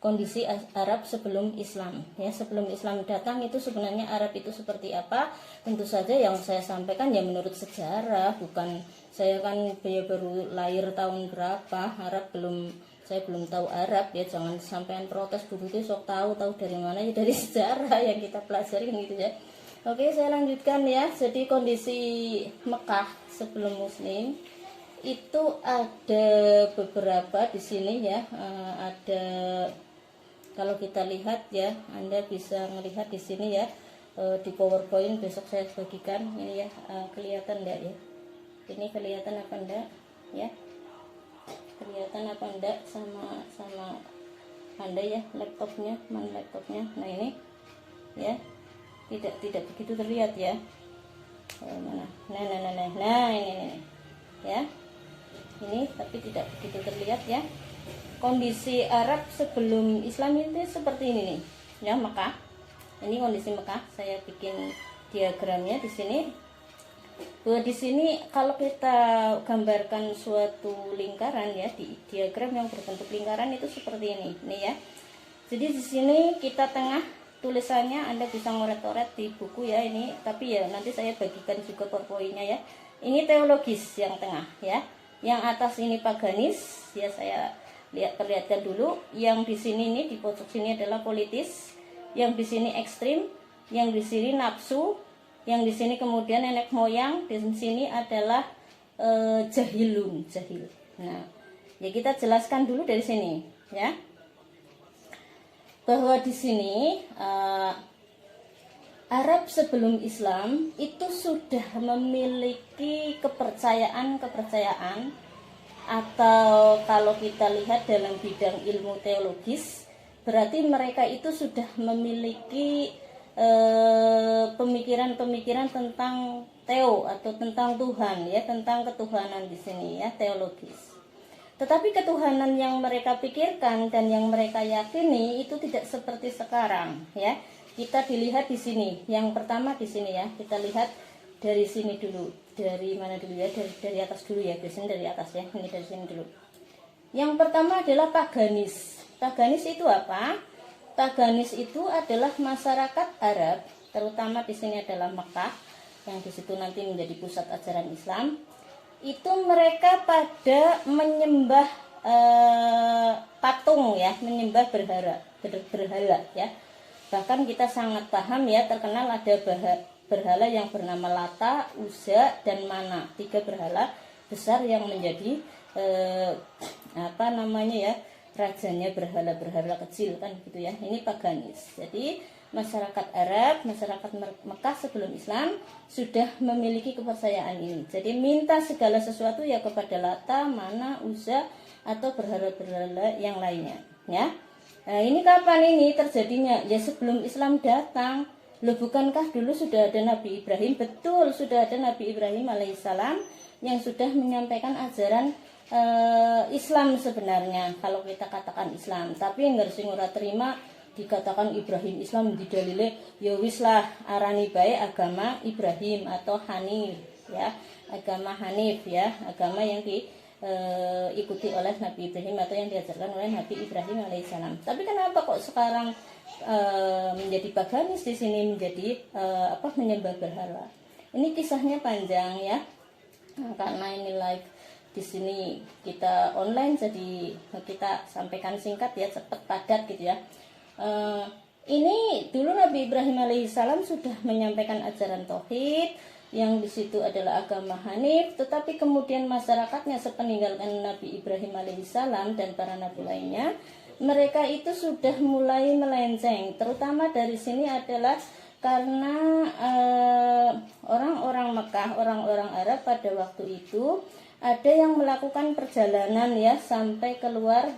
kondisi Arab sebelum Islam ya. Sebelum Islam datang itu sebenarnya Arab itu seperti apa? Tentu saja yang saya sampaikan ya menurut sejarah, bukan saya kan baru lahir tahun berapa, saya belum tahu Arab ya. Jangan sampean protes begitu sok tahu dari mana ya, dari sejarah yang kita pelajari kan gitu ya. Oke, saya lanjutkan ya. Jadi kondisi Mekah sebelum Muslim itu ada beberapa di sini ya. Ada, kalau kita lihat ya, Anda bisa melihat di sini ya, di PowerPoint besok saya bagikan ini ya. Kelihatan enggak ya? Ini kelihatan apa enggak ya? Kelihatan apa enggak sama Anda ya, laptopnya, mana laptopnya? Nah ini ya, tidak begitu terlihat ya. Mana? Nah ini ya. Ini tapi tidak begitu terlihat ya. Kondisi Arab sebelum Islam itu seperti ini nih ya, Mekah. Ini kondisi Mekah. Saya bikin diagramnya di sini. Di sini kalau kita gambarkan suatu lingkaran ya, di diagram yang berbentuk lingkaran itu seperti ini nih ya. Jadi di sini kita tengah, tulisannya Anda bisa ngoret-ngoret di buku ya ini, tapi ya nanti saya bagikan juga PowerPoint-nya ya. Ini teologis yang tengah ya. Yang atas ini paganis, ya saya perlihatkan dulu. Yang di sini nih, di pojok sini adalah politis. Yang di sini ekstrim, yang di sini nafsu, yang di sini kemudian nenek moyang, di sini adalah jahil. Nah, ya kita jelaskan dulu dari sini ya. Bahwa di sini Arab sebelum Islam itu sudah memiliki kepercayaan, atau kalau kita lihat dalam bidang ilmu teologis, berarti mereka itu sudah memiliki pemikiran-pemikiran tentang teo atau tentang Tuhan ya, tentang ketuhanan di sini ya, teologis. Tetapi ketuhanan yang mereka pikirkan dan yang mereka yakini itu tidak seperti sekarang ya. Kita dilihat di sini. Yang pertama di sini ya. Kita lihat dari sini dulu. Dari mana dulu ya? Dari atas dulu ya. Biasanya dari atas ya. Ini dari sini dulu. Yang pertama adalah paganis. Paganis itu apa? Paganis itu adalah masyarakat Arab, terutama di sini adalah Mekah, yang di situ nanti menjadi pusat ajaran Islam. Itu mereka pada menyembah patung ya, menyembah berhala ya. Bahkan kita sangat paham ya, terkenal ada berhala yang bernama Lata, Uzza, dan Mana. 3 berhala besar yang menjadi rajanya berhala-berhala kecil kan gitu ya. Ini paganis. Jadi masyarakat Arab, masyarakat Mekah sebelum Islam sudah memiliki kepercayaan ini. Jadi minta segala sesuatu ya kepada Lata, Mana, Uzza, atau berhala-berhala yang lainnya ya. Nah, ini kapan ini terjadinya? Ya sebelum Islam datang. Loh, bukankah dulu sudah ada Nabi Ibrahim? Betul, sudah ada Nabi Ibrahim alaihissalam yang sudah menyampaikan ajaran Islam sebenarnya, kalau kita katakan Islam. Tapi yang harus ora terima dikatakan Ibrahim Islam didalile ya wis lah, arani bae agama Ibrahim atau Hanif ya, agama Hanif ya, agama yang ikuti oleh Nabi Ibrahim atau yang diajarkan oleh Nabi Ibrahim alaihissalam. Tapi kenapa kok sekarang menjadi paganis, di sini menjadi menyembah berhala? Ini kisahnya panjang ya. Nah, karena ini live di sini kita online, jadi kita sampaikan singkat ya, cepat padat gitu ya. Ini dulu Nabi Ibrahim alaihissalam sudah menyampaikan ajaran tauhid, yang di situ adalah agama Hanif, tetapi kemudian masyarakatnya sepeninggalkan Nabi Ibrahim alaihissalam dan para nabi lainnya, mereka itu sudah mulai melenceng. Terutama dari sini adalah karena orang-orang Mekah, orang-orang Arab pada waktu itu ada yang melakukan perjalanan ya sampai keluar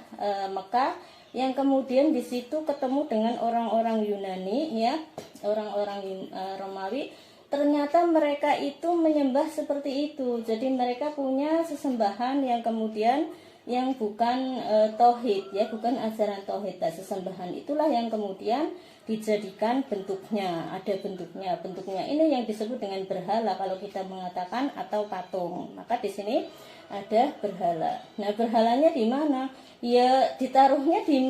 Mekah, yang kemudian di situ ketemu dengan orang-orang Yunani ya, orang-orang Romawi. Ternyata mereka itu menyembah seperti itu. Jadi mereka punya sesembahan yang kemudian yang bukan tauhid ya, bukan ajaran tauhid. Nah, sesembahan itulah yang kemudian dijadikan bentuknya, ada bentuknya ini yang disebut dengan berhala kalau kita mengatakan, atau patung. Maka di sini ada berhala. Nah, berhalanya di mana? Ya ditaruhnya di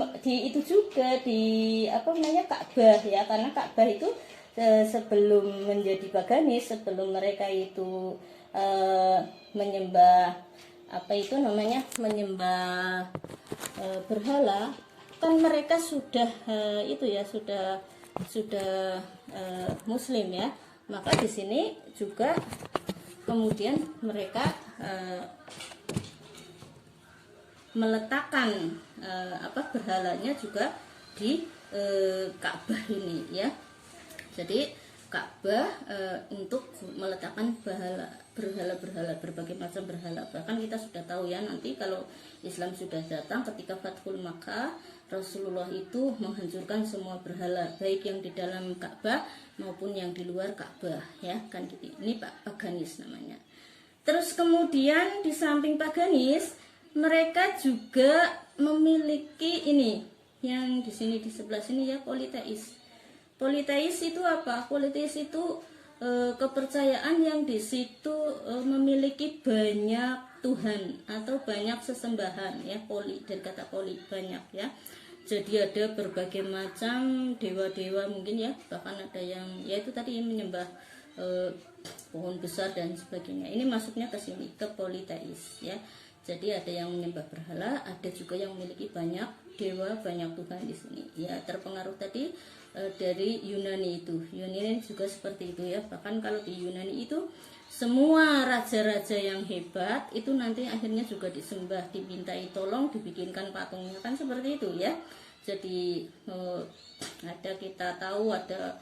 itu juga, di Ka'bah ya, karena Ka'bah itu sebelum menjadi paganis, sebelum mereka itu menyembah menyembah berhala, kan mereka sudah sudah muslim ya. Maka di sini juga kemudian mereka meletakkan berhalanya juga di Ka'bah ini ya. Jadi Ka'bah untuk meletakkan berhala, berbagai macam berhala. Bahkan kita sudah tahu ya, nanti kalau Islam sudah datang ketika Fathul Makkah, Rasulullah itu menghancurkan semua berhala, baik yang di dalam Ka'bah maupun yang di luar Ka'bah ya, kan gitu. Ini paganis namanya. Terus kemudian di samping paganis, mereka juga memiliki ini yang di sini, di sebelah sini ya, politeis. Politeis itu apa? Politeis itu kepercayaan yang di situ memiliki banyak Tuhan atau banyak sesembahan ya. Poli, dari kata poli, banyak ya. Jadi ada berbagai macam dewa-dewa mungkin ya, bahkan ada yang yaitu tadi menyembah pohon besar dan sebagainya. Ini masuknya ke sini, ke politeis ya. Jadi ada yang menyembah berhala, ada juga yang memiliki banyak dewa, banyak Tuhan di sini. Ya, terpengaruh tadi dari Yunani itu. Yunani juga seperti itu ya. Bahkan kalau di Yunani itu semua raja-raja yang hebat itu nanti akhirnya juga disembah, dimintai tolong, dibikinkan patungnya, kan seperti itu ya. Jadi ada, kita tahu ada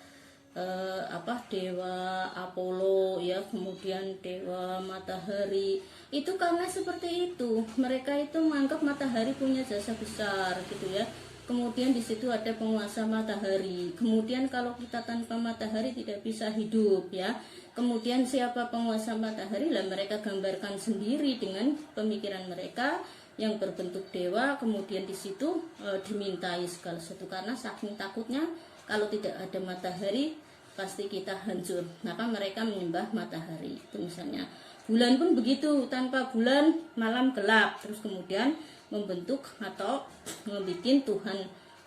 dewa Apollo ya, kemudian dewa matahari. Itu karena seperti itu, mereka itu menganggap matahari punya jasa besar gitu ya. Kemudian di situ ada penguasa matahari. Kemudian kalau kita tanpa matahari tidak bisa hidup ya. Kemudian siapa penguasa matahari? Lah mereka gambarkan sendiri dengan pemikiran mereka yang berbentuk dewa. Kemudian di situ dimintai segala sesuatu, karena saking takutnya kalau tidak ada matahari pasti kita hancur. Maka mereka menyembah matahari. Itu misalnya bulan pun begitu, tanpa bulan malam gelap. Terus kemudian membentuk atau membuat Tuhan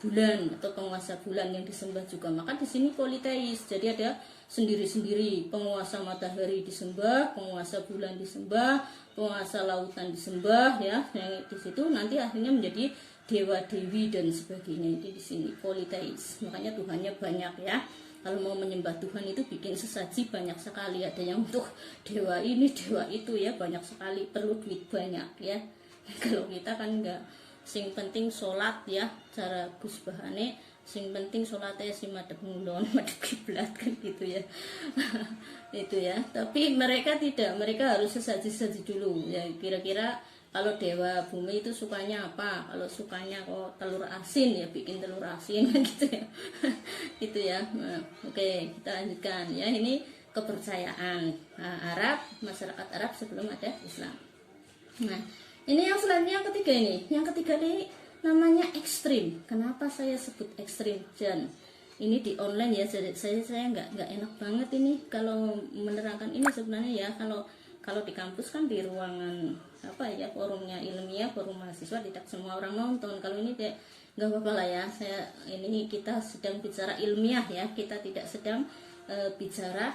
bulan atau penguasa bulan yang disembah juga. Maka di sini politeis. Jadi ada sendiri-sendiri, penguasa matahari disembah, penguasa bulan disembah, penguasa lautan disembah ya. Yang di situ nanti akhirnya menjadi dewa dewi dan sebagainya. Itu di sini politeis. Makanya Tuhannya banyak ya. Kalau mau menyembah Tuhan itu bikin sesaji banyak sekali. Ada yang untuk dewa ini, dewa itu ya, banyak sekali, perlu duit banyak ya. Kalau kita kan enggak, sing penting sholat ya, cara Gus Bahane, sing penting sholatnya si madhep ngulon, madhep kiblat kan gitu ya. Itu ya. Tapi mereka tidak, mereka harus sesaji-sesaji dulu ya. Kira-kira kalau dewa bumi itu sukanya apa? Kalau sukanya kok telur asin ya, bikin telur asin gitu ya. Gitu ya. Nah, oke, kita lanjutkan ya. Ini kepercayaan Arab, masyarakat Arab sebelum ada Islam. Nah, ini yang selanjutnya, yang ketiga ini. Yang ketiga ini namanya ekstrim. Kenapa saya sebut ekstrim? Dan ini di online ya, jadi saya nggak enak banget ini kalau menerangkan ini sebenarnya ya. Kalau di kampus kan di ruangan forumnya ilmiah, forum mahasiswa, tidak semua orang nonton. Kalau ini nggak apa-apa lah ya. Ini kita sedang bicara ilmiah ya. Kita tidak sedang bicara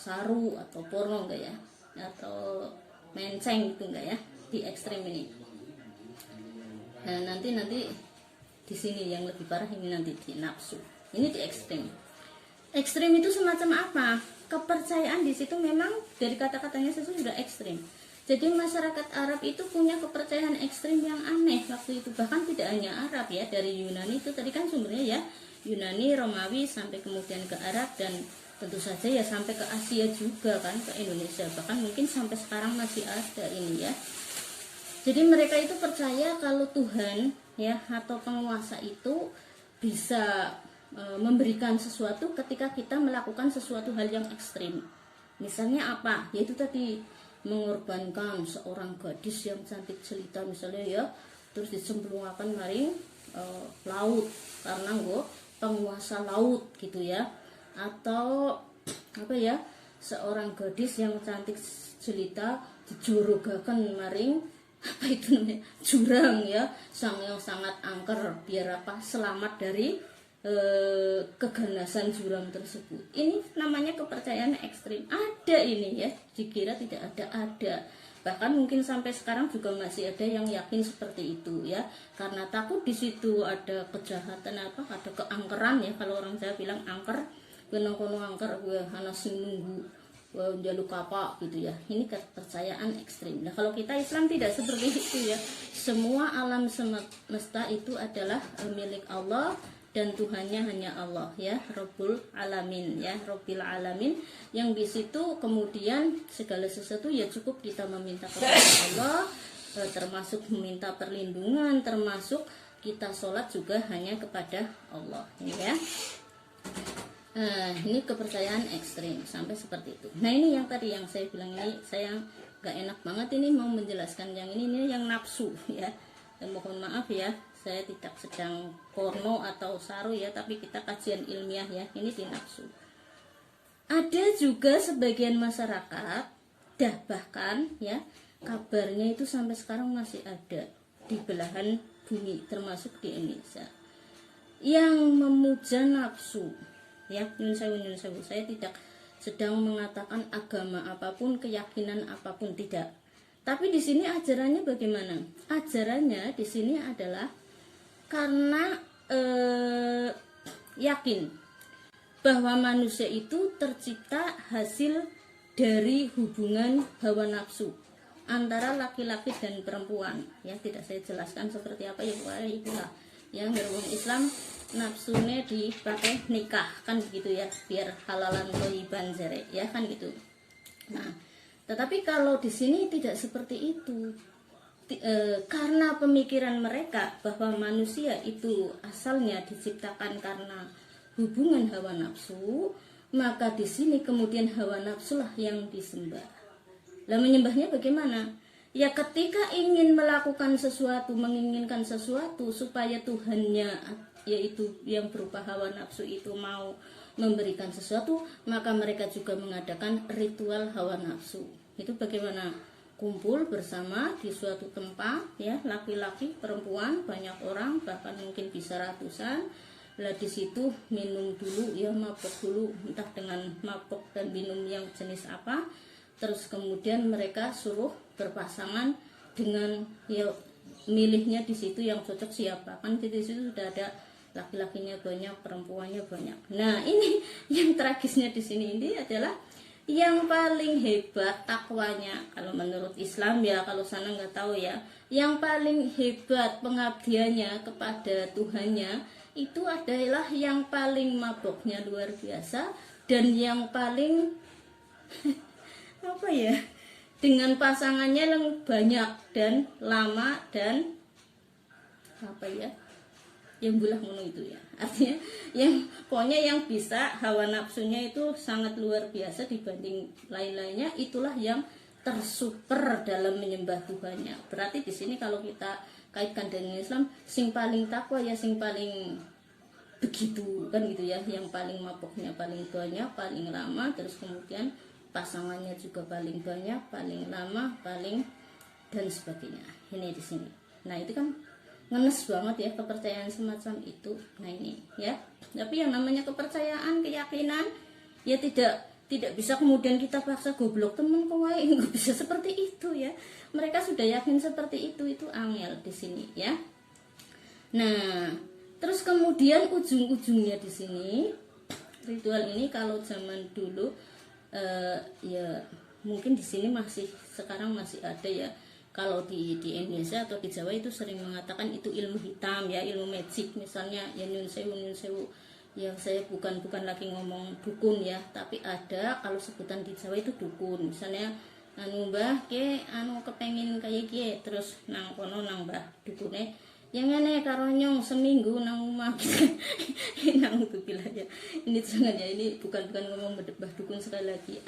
saru atau porno enggak ya, atau menceng gitu enggak ya, di ekstrim ini. Nah, nanti di sini yang lebih parah ini nanti di nafsu. Ini di ekstrim. Ekstrim itu semacam apa? Kepercayaan di situ memang dari kata-katanya sudah ekstrim. Jadi masyarakat Arab itu punya kepercayaan ekstrim yang aneh waktu itu. Bahkan tidak hanya Arab ya, dari Yunani itu tadi kan sumbernya ya, Yunani, Romawi, sampai kemudian ke Arab, dan tentu saja ya sampai ke Asia juga kan, ke Indonesia. Bahkan mungkin sampai sekarang masih ada ini ya. Jadi mereka itu percaya kalau Tuhan ya atau penguasa itu bisa memberikan sesuatu ketika kita melakukan sesuatu hal yang ekstrim. Misalnya apa? Yaitu tadi mengorbankan seorang gadis yang cantik jelita misalnya ya, terus dicemplungkan maring laut karena penguasa laut gitu ya, atau apa ya, seorang gadis yang cantik jelita dijorogakan maring apa itu namanya jurang ya, yang sangat angker biar apa, selamat dari keganasan jurang tersebut. Ini namanya kepercayaan ekstrim. Ada ini ya, dikira tidak ada. Bahkan mungkin sampai sekarang juga masih ada yang yakin seperti itu ya, karena takut di situ ada kejahatan apa, ada keangkeran ya, kalau orang Jawa bilang angker, benang kono angker gue hana sing nunggu jaluk apa gitu ya. Ini kepercayaan ekstrim. Nah kalau kita Islam tidak seperti itu ya, semua alam semesta itu adalah milik Allah dan Tuhannya hanya Allah ya, Rabbul Alamin ya, Rabbil Alamin, yang di situ kemudian segala sesuatu ya cukup kita meminta kepada Allah, termasuk meminta perlindungan, termasuk kita sholat juga hanya kepada Allah ini ya. Ini kepercayaan ekstrim sampai seperti itu. Nah ini yang tadi yang saya bilang, ini saya nggak enak banget ini mau menjelaskan yang ini yang nafsu ya, dan mohon maaf ya, saya tidak sedang porno atau saru ya, tapi kita kajian ilmiah ya, ini di nafsu. Ada juga sebagian masyarakat, bahkan ya, kabarnya itu sampai sekarang masih ada di belahan bumi, termasuk di Indonesia, yang memuja nafsu ya. Nyun sewu, saya tidak sedang mengatakan agama apapun, keyakinan apapun, tidak. Tapi di sini ajarannya bagaimana? Ajarannya di sini adalah karena yakin bahwa manusia itu tercipta hasil dari hubungan hawa nafsu antara laki-laki dan perempuan ya. Tidak saya jelaskan seperti apa ya, pokoknya itulah yang beruang Islam nafsunya dipakai nikah kan begitu ya, biar halalan thayyiban jere ya kan gitu. Nah tetapi kalau di sini tidak seperti itu. Karena pemikiran mereka bahwa manusia itu asalnya diciptakan karena hubungan hawa nafsu, maka di sini kemudian hawa nafsulah yang disembah. Lah menyembahnya bagaimana? Ya ketika ingin melakukan sesuatu, menginginkan sesuatu supaya Tuhannya yaitu yang berupa hawa nafsu itu mau memberikan sesuatu, maka mereka juga mengadakan ritual hawa nafsu. Itu bagaimana? Kumpul bersama di suatu tempat ya, laki-laki, perempuan, banyak orang, bahkan mungkin bisa ratusan. Lah di situ minum dulu ya, mabok dulu, entah dengan mabok dan minum yang jenis apa. Terus kemudian mereka suruh berpasangan dengan ya, milihnya di situ yang cocok siapa. Kan di situ sudah ada laki-lakinya banyak, perempuannya banyak. Nah, ini yang tragisnya di sini ini adalah yang paling hebat takwanya kalau menurut Islam ya, kalau sana nggak tahu ya. Yang paling hebat pengabdiannya kepada Tuhannya itu adalah yang paling maboknya luar biasa, dan yang paling apa ya, dengan pasangannya yang banyak dan lama dan apa ya, yang bulah ngono itu ya, artinya yang pokoknya yang bisa hawa nafsunya itu sangat luar biasa dibanding lain-lainnya, itulah yang tersuper dalam menyembah Tuhannya. Berarti di sini kalau kita kaitkan dengan Islam, sing paling takwa ya sing paling begitu kan gitu ya, yang paling maboknya paling banyak, paling lama, terus kemudian pasangannya juga paling banyak, paling lama, paling dan sebagainya. Ini di sini. Nah itu kan ngenes banget ya kepercayaan semacam itu. Nah ini ya, tapi yang namanya kepercayaan, keyakinan ya tidak bisa kemudian kita paksa goblok temen kowe, nggak bisa seperti itu ya. Mereka sudah yakin seperti itu angel di sini ya. Nah terus kemudian ujung-ujungnya di sini ritual ini kalau zaman dulu ya mungkin di sini masih sekarang masih ada ya. Kalau di Indonesia atau di Jawa itu sering mengatakan itu ilmu hitam ya, ilmu magic misalnya ya, nyun sewu. Ya saya bukan lagi ngomong dukun ya, tapi ada kalau sebutan di Jawa itu dukun. Misalnya anu mbah ke anu kepengin kayak kie, terus nang kono nang mbah dukune yang ngene karo nyong seminggu nang omah. Nang itu bilang ya. Ini jangan ya, ini bukan ngomong mbah dukun sekali lagi.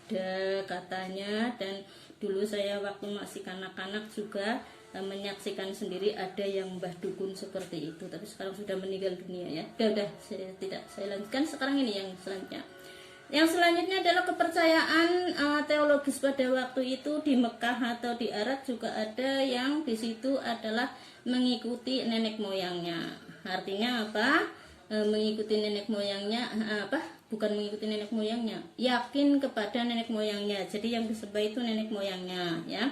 ada katanya. Dan dulu saya waktu masih kanak-kanak juga menyaksikan sendiri ada yang mbah dukun seperti itu, tapi sekarang sudah meninggal dunia ya. Udah saya lanjutkan. Sekarang ini yang selanjutnya. Yang selanjutnya adalah kepercayaan teologis pada waktu itu di Mekah atau di Arab juga ada yang di situ adalah mengikuti nenek moyangnya. Artinya apa? Mengikuti nenek moyangnya bukan mengikuti nenek moyangnya, yakin kepada nenek moyangnya. Jadi yang disembah itu nenek moyangnya ya.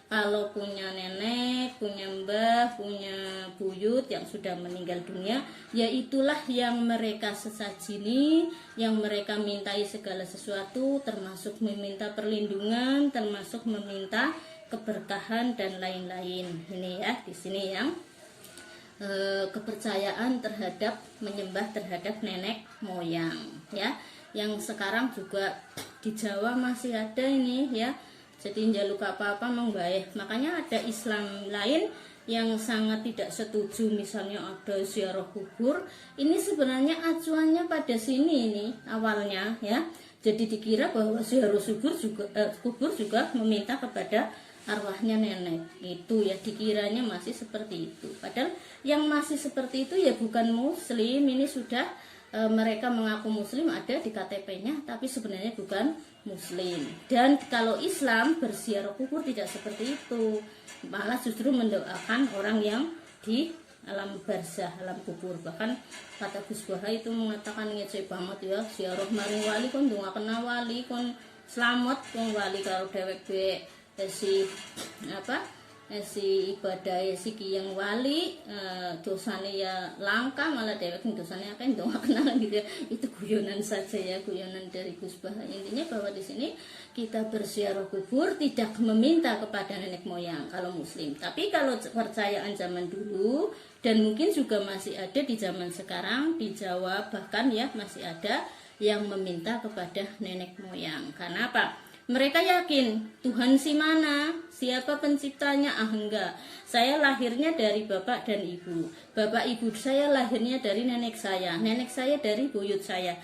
Kalau punya nenek, punya mbah, punya buyut yang sudah meninggal dunia, ya itulah yang mereka sesajini, yang mereka mintai segala sesuatu, termasuk meminta perlindungan, termasuk meminta keberkahan dan lain-lain. Ini ya, di sini yang kepercayaan terhadap menyembah terhadap nenek moyang ya. Yang sekarang juga di Jawa masih ada ini ya. Jadi njaluk apa-apa mengbaik. Makanya ada Islam lain yang sangat tidak setuju, misalnya ada ziarah kubur. Ini sebenarnya acuannya pada sini ini awalnya ya. Jadi dikira bahwa ziarah kubur juga meminta kepada arwahnya nenek. Itu ya dikiranya masih seperti itu. Padahal yang masih seperti itu ya bukan muslim. Ini sudah mereka mengaku muslim, ada di KTP-nya, tapi sebenarnya bukan muslim. Dan kalau Islam berziarah kubur tidak seperti itu, malah justru mendoakan orang yang di alam barzah, alam kubur. Bahkan kata Gus Baha itu mengatakan ngece banget ya, ziarah maring wali kon ndongaken wali kon selamat wong wali karo dhewek si si ibadah si kiyang wali dosane ya langka, malah dewek dosane akeh ndonga kenalan gitu ya. Itu guyonan saja ya, guyonan dari Gus Bah. Intinya bahwa di sini kita berziarah kubur tidak meminta kepada nenek moyang kalau muslim. Tapi kalau percayaan zaman dulu dan mungkin juga masih ada di zaman sekarang di Jawa bahkan ya masih ada yang meminta kepada nenek moyang. Karena apa? Mereka yakin Tuhan si mana, siapa penciptanya? Enggak, saya lahirnya dari bapak dan ibu. Bapak ibu saya lahirnya dari nenek saya dari buyut saya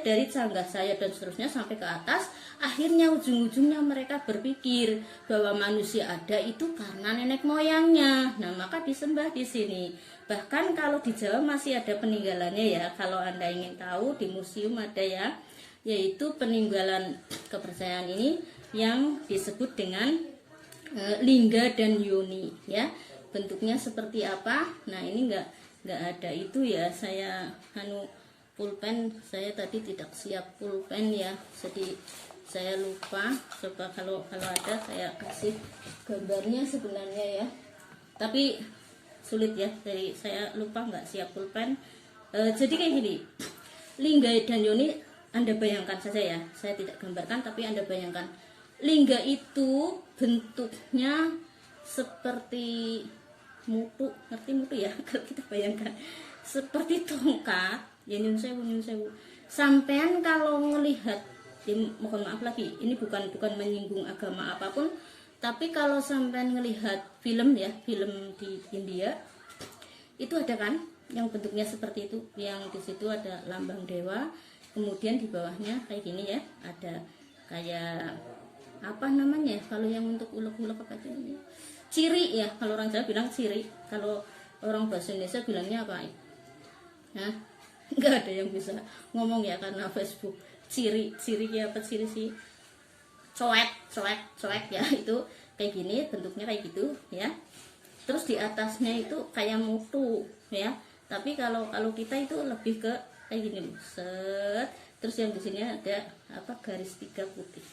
dari canggah saya, dan seterusnya sampai ke atas. Akhirnya ujung-ujungnya mereka berpikir bahwa manusia ada itu karena nenek moyangnya. Nah, maka disembah di sini. Bahkan kalau di Jawa masih ada peninggalannya ya. Kalau Anda ingin tahu, di museum ada ya, yaitu peninggalan kepercayaan ini yang disebut dengan lingga dan yoni ya. Bentuknya seperti apa? Nah, ini enggak ada itu ya. Saya pulpen, saya tadi tidak siap pulpen ya. Jadi saya lupa. Coba kalau ada saya kasih gambarnya sebenarnya ya. Tapi sulit ya. Jadi saya lupa nggak siap pulpen. Jadi kayak gini. Lingga dan yoni Anda bayangkan saja ya, saya tidak gambarkan tapi Anda bayangkan. Lingga itu bentuknya seperti mutu, ngerti mutu ya? Kalau kita bayangkan seperti tongkat, ya nyun sewu. Sampean kalau ngelihat, ya, mohon maaf lagi, ini bukan menyinggung agama apapun, tapi kalau sampean ngelihat film ya, film di India, itu ada kan yang bentuknya seperti itu, yang di situ ada lambang dewa. Kemudian di bawahnya kayak gini ya, ada kayak apa namanya kalau yang untuk ulek-ulek apa aja ini? Ciri ya, kalau orang Jawa bilang ciri, kalau orang bahasa Indonesia bilangnya apa? Nah, nggak ada yang bisa ngomong ya karena Facebook. Ciri apa ciri sih? Coek ya, itu kayak gini, bentuknya kayak gitu ya. Terus di atasnya itu kayak mutu ya. Tapi kalau kita itu lebih ke kayak gini loh, set. Terus yang di sini ada apa, garis 3 putih.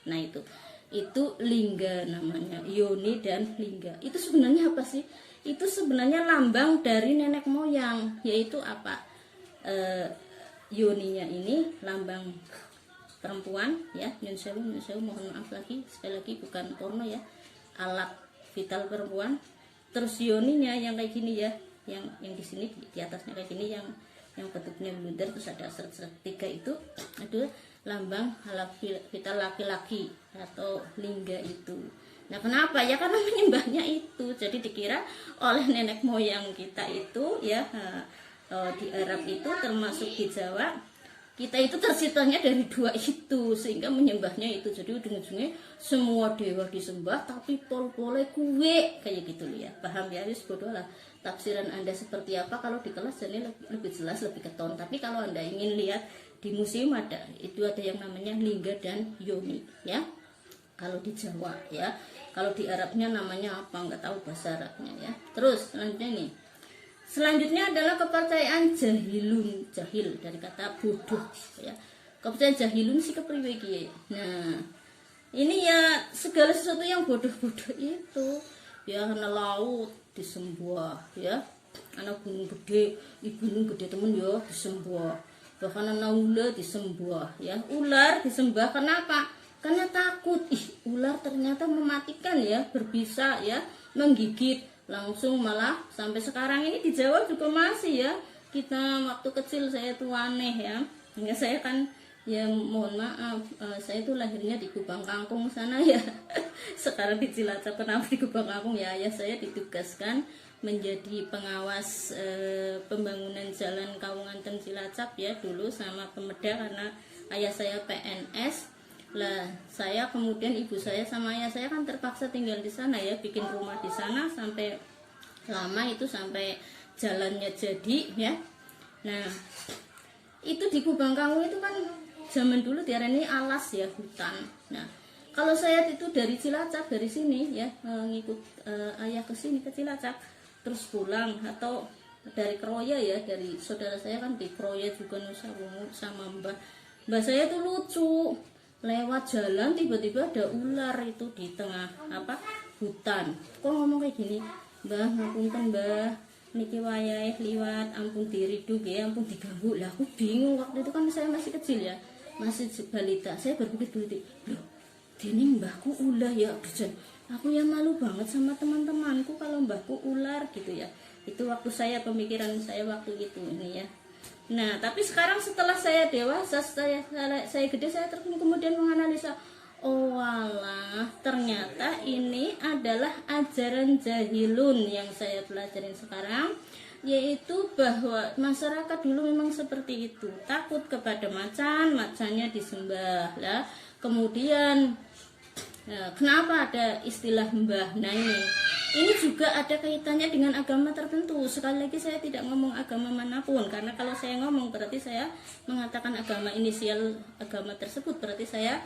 Nah, itu lingga namanya, yoni dan lingga. Itu sebenarnya apa sih? Itu sebenarnya lambang dari nenek moyang, yaitu apa? Yoninya ini lambang perempuan ya. Nyun sewu, mohon maaf lagi, sekali lagi bukan porno ya. Alat vital perempuan. Terus yoninya yang kayak gini ya, yang di sini di atasnya kayak gini, yang bentuknya bundar, terus ada seret-seret 3 itu adalah lambang alat vital laki-laki atau lingga itu. Nah, kenapa? Ya karena menyembahnya itu. Jadi dikira oleh nenek moyang kita itu ya, di Arab itu termasuk di Jawa, kita itu terciptanya dari dua itu, sehingga menyembahnya itu. Jadi ujung-ujungnya semua dewa disembah tapi pol-pole kue kayak gitu ya. Paham ya? Wis bodoh lah tafsiran Anda seperti apa. Kalau di kelas jadi lebih jelas, lebih keton. Tapi kalau Anda ingin lihat di museum ada, itu ada yang namanya lingga dan yoni ya. Kalau di Jawa ya. Kalau di Arabnya namanya apa nggak tahu bahasa Arabnya ya. Terus selanjutnya nih. Selanjutnya adalah kepercayaan jahilun, jahil dari kata bodoh ya. Kepercayaan jahilun sih kepriwe kiye. Nah, ini ya segala sesuatu yang bodoh-bodoh itu ya, karena laut disembah ya. Anak gunung gede, gunung gede temen ya disembah. Bahkan anak ular disembah ya. Ular disembah kenapa? Karena takut. Ular ternyata mematikan ya, berbisa ya, menggigit. Langsung malah sampai sekarang ini di Jawa juga masih ya. Kita waktu kecil saya tuh aneh ya. Hingga saya kan ya mohon maaf, saya tuh lahirnya di Kubang Kangkung sana ya. Sekarang di Cilacap. Kenapa di Kubang Kangkung ya? Ayah saya ditugaskan menjadi pengawas pembangunan jalan Kawunganten Cilacap ya dulu sama Pemeda, karena ayah saya PNS. Lah saya kemudian ibu saya sama ayah saya kan terpaksa tinggal di sana ya, bikin rumah di sana sampai lama itu, sampai jalannya jadi ya. Nah itu di Kubang Kangkung itu kan zaman dulu diarani alas ya, hutan. Nah kalau saya itu dari Cilacap, dari sini ya, ngikut ayah ke sini ke Cilacap terus pulang, atau dari Kroya ya, dari saudara saya kan di Kroya juga Nusa Wungu sama mbah saya tuh lucu. Lewat jalan tiba-tiba ada ular itu di tengah hutan. Kok ngomong kayak gini, mbah ngapunten mbah, niki wayahe liwat, ampun diriduk ya, ampun diganggu. Lah aku bingung, waktu itu kan saya masih kecil ya, masih balita. Saya berpikir loh dini mbahku ulah ya. Aku ya malu banget sama teman-temanku kalau mbahku ular gitu ya. Itu waktu saya, pemikiran saya waktu itu ini ya. Nah, tapi sekarang setelah saya dewasa, saya gede, saya kemudian menganalisa, oh alah, ternyata ini adalah ajaran jahilun yang saya pelajarin sekarang, yaitu bahwa masyarakat dulu memang seperti itu, takut kepada macan, macannya disembah lah. Kemudian kenapa ada istilah mbah? Nah ini juga ada kaitannya dengan agama tertentu. Sekali lagi saya tidak ngomong agama manapun, karena kalau saya ngomong berarti saya mengatakan agama, inisial agama tersebut berarti saya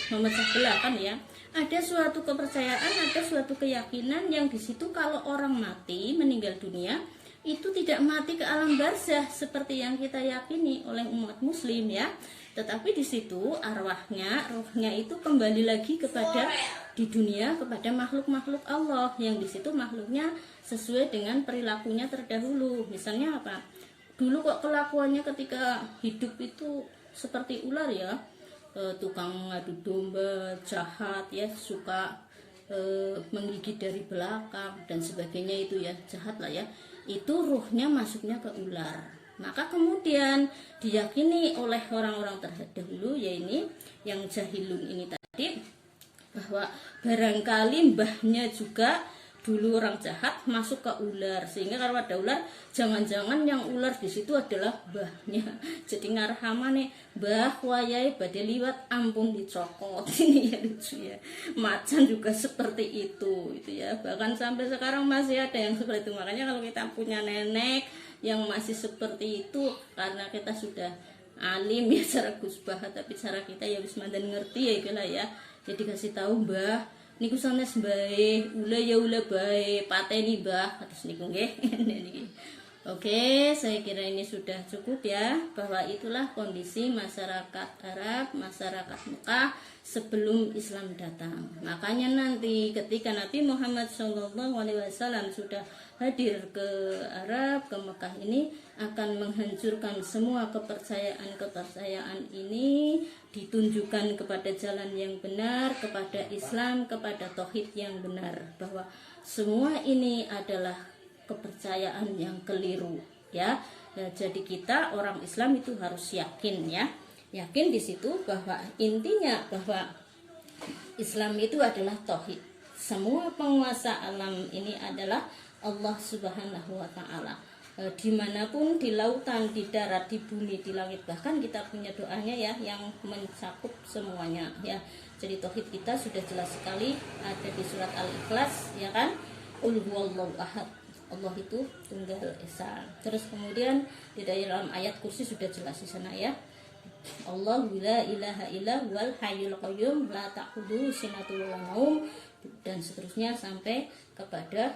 memecah belah kan ya. Ada suatu kepercayaan, ada suatu keyakinan yang di situ kalau orang mati, meninggal dunia, itu tidak mati ke alam barzah seperti yang kita yakini oleh umat muslim ya. Tetapi di situ arwahnya, rohnya itu kembali lagi kepada di dunia, kepada makhluk-makhluk Allah, yang di situ makhluknya sesuai dengan perilakunya terdahulu. Misalnya apa? Dulu kok kelakuannya ketika hidup itu seperti ular ya, tukang ngadu domba, jahat ya, suka menggigit dari belakang dan sebagainya, itu ya jahat lah ya. Itu ruhnya masuknya ke ular. Maka kemudian diyakini oleh orang-orang terdahulu, ya ini yang jahilun ini tadi, bahwa barangkali mbahnya juga dulu orang jahat masuk ke ular, sehingga kalau ada ular, jangan-jangan yang ular di situ adalah mbahnya. Jadi ngarhamane mbah wayai badhe liwat ampun dicokot. Ini ya lucu ya. Macan juga seperti itu ya. Bahkan sampai sekarang masih ada yang seperti itu. Makanya kalau kita punya nenek yang masih seperti itu, karena kita sudah alim ya cara Gus Bah, tapi cara kita ya wis mandan ngerti ya itulah ya. Jadi kasih tahu mbah, niku sanes bae, ula ya ula bae, pateni mbah, terus niku nggih. Oke, saya kira ini sudah cukup ya, bahwa itulah kondisi masyarakat Arab, masyarakat Mekah sebelum Islam datang. Makanya nanti ketika Nabi Muhammad SAW sudah hadir ke Arab, ke Mekah ini, akan menghancurkan semua kepercayaan-kepercayaan ini, ditunjukkan kepada jalan yang benar, kepada Islam, kepada tauhid yang benar, bahwa semua ini adalah kepercayaan yang keliru ya. Jadi kita orang Islam itu harus yakin ya, yakin di situ bahwa intinya bahwa Islam itu adalah tauhid. Semua penguasa alam ini adalah Allah Subhanahu wa taala. dimanapun, di lautan, di darat, di bumi, di langit, bahkan kita punya doanya ya yang mencakup semuanya ya. Jadi tauhid kita sudah jelas sekali ada di surat Al-Ikhlas ya kan, Qul huwallahu ahad, Allah itu tunggal esa. Terus kemudian di dalam ayat kursi sudah jelas di sana ya, Allahu la ilaha illa huwal hayyul qayyum la ta'khudhuhu sinatun wa la naum, dan seterusnya sampai kepada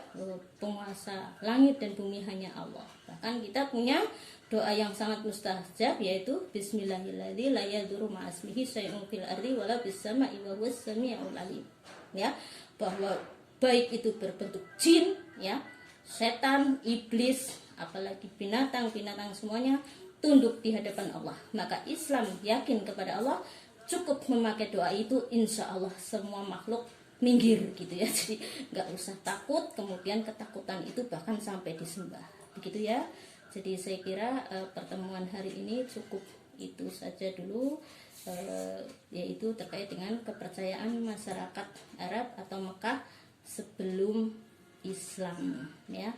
penguasa langit dan bumi hanya Allah. Bahkan kita punya doa yang sangat mustajab yaitu bismillahirrahmanirrahim la yadurru ma'asmihi syai'un fil ardi wala bis sama'i wa huwas samiul alim. Ya, bahwa baik itu berbentuk jin ya, setan, iblis, apalagi binatang-binatang semuanya tunduk di hadapan Allah. Maka Islam yakin kepada Allah, cukup memakai doa itu, insya Allah semua makhluk minggir gitu ya. Jadi nggak usah takut, kemudian ketakutan itu bahkan sampai disembah begitu ya. Jadi saya kira pertemuan hari ini cukup itu saja dulu, yaitu terkait dengan kepercayaan masyarakat Arab atau Mekah sebelum Islam ya.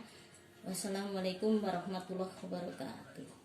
Wassalamualaikum warahmatullahi wabarakatuh.